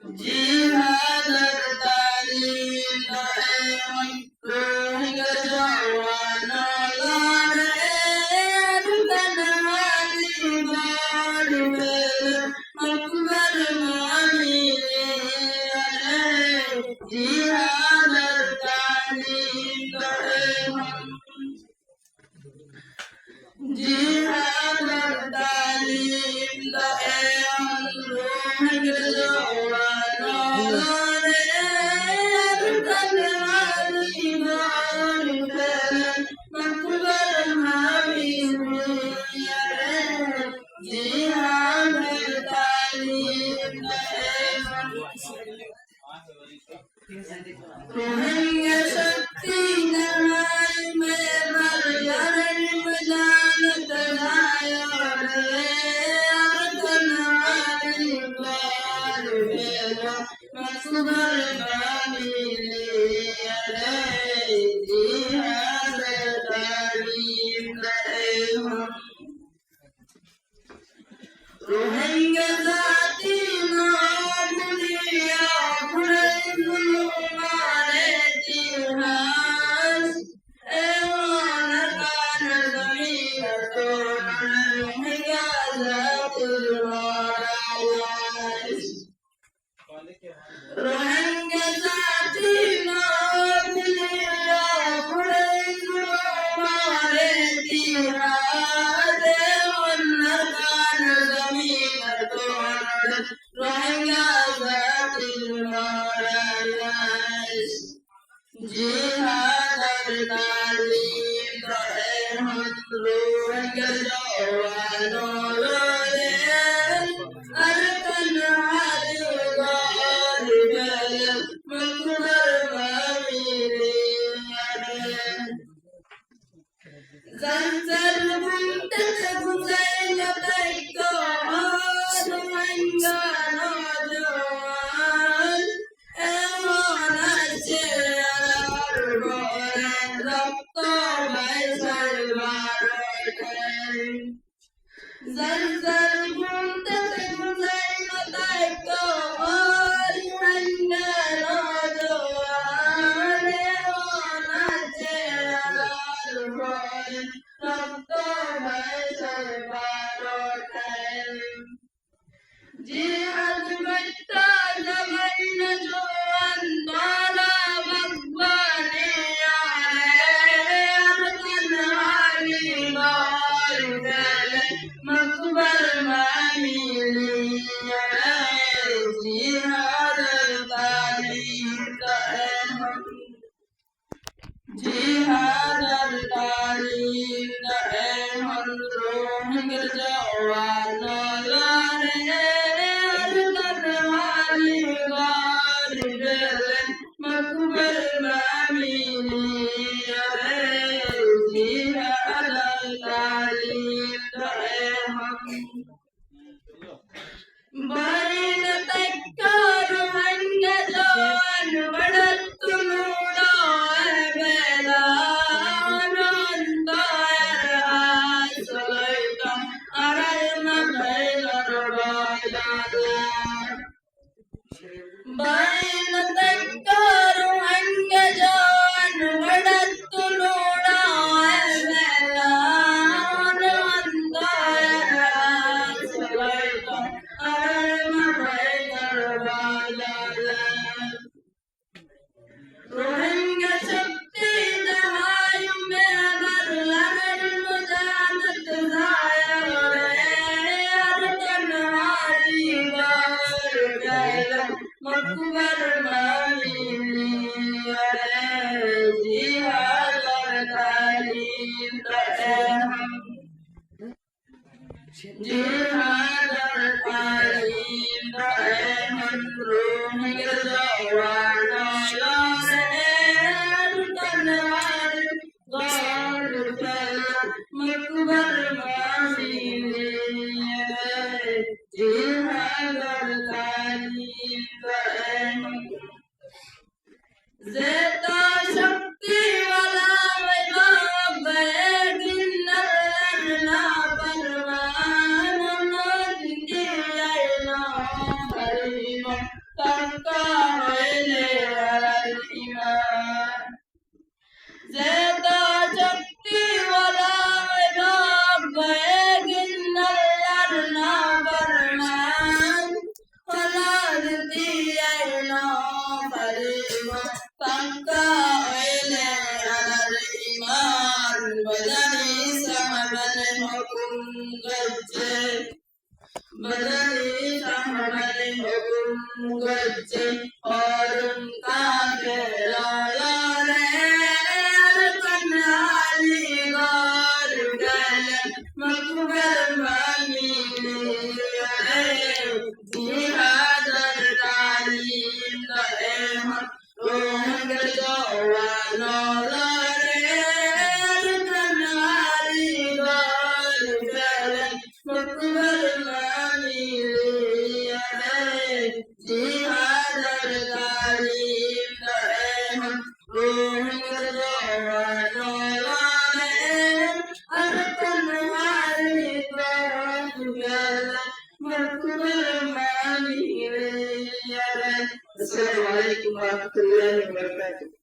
جهاد التعليم دائما روحك جوانا غارين تنهالي بارفل مكبر مامين جهاد التعليم دائما جهاد التعليم دائما روحك جوانا غارين تنهالي بارفل مكبر مامين جهاد التعليم دائما روحي شكينا में भर यार मजानत लाया रे तन्हाई बार मेरा मसबर बानी रे जिहाद तालीम दे हम रोहिंग्या जाति नाम लिया खुले मारे इतिहास एवान कान जमीन तो रोहिंग्या जाति मारायास रोहिंग्या जाति नाम लिया खुले मारे इतिहास एवान कान जमीन तो रोहिंग्या जाति मारायास जिहाद तालीम दائमा रोहिंग्या जवानो रे तन्हाई बारफल मकबर मामीने ज़ंज़र मुंतज़ गुज़ैन तैको रोहिंग्या नौजवान एवान ज़ंज़र मुंतज़ गुज़ैन तैको रोहिंग्या नौजवान एवान जिहाद बट्टा जमन जो अंदाला भगवाने आए तन्हाई बारफल मकबर मामीने जिहाद तालीम दائमा जिहाद तालीम दائमा रोहिंग्या जवाना तन्हाई बारफल मकबर मामीने जिहाद तालीम दائमा बैन तक्का रोहिंग्या जवान बढ़त नूड़ा बेला बैन तक्का रोहिंग्या जवान बढ़त नूड़ा बेला रोहिंग्या शक्ति दवायु में भर लहर मुजानत जाया रे तन्हाई बारफल मकबर मामीने जिहाद तालीम दائमा जिहाद तालीम दائमा रोहिंग्या जवाना तन्हाई बारफल मकबर मामीने जिहाद तालीम दائमा ज़ेता शक्ति वाला वैभव गिन्नर परवान दिया তক্কা হইলে আলাল ঈমান যেত শক্তিওয়ালা ভাগ্য একদিন আল্লাহর নাফরমান হলাল দিয়াই না পারিব তক্কা হইলে আলাল ঈমান বদনি সাহাবানে হুকুম গজ্জে बदली सामने हुकुम गज्जे और उनका केराया रे कन्हाली गार गल मकबर मानी रे जिहादर तालीम करे हम रोहंग जवाना रे कन्हाली गार गल मकबर Assalamualaikum warahmatullahi wabarakatuh.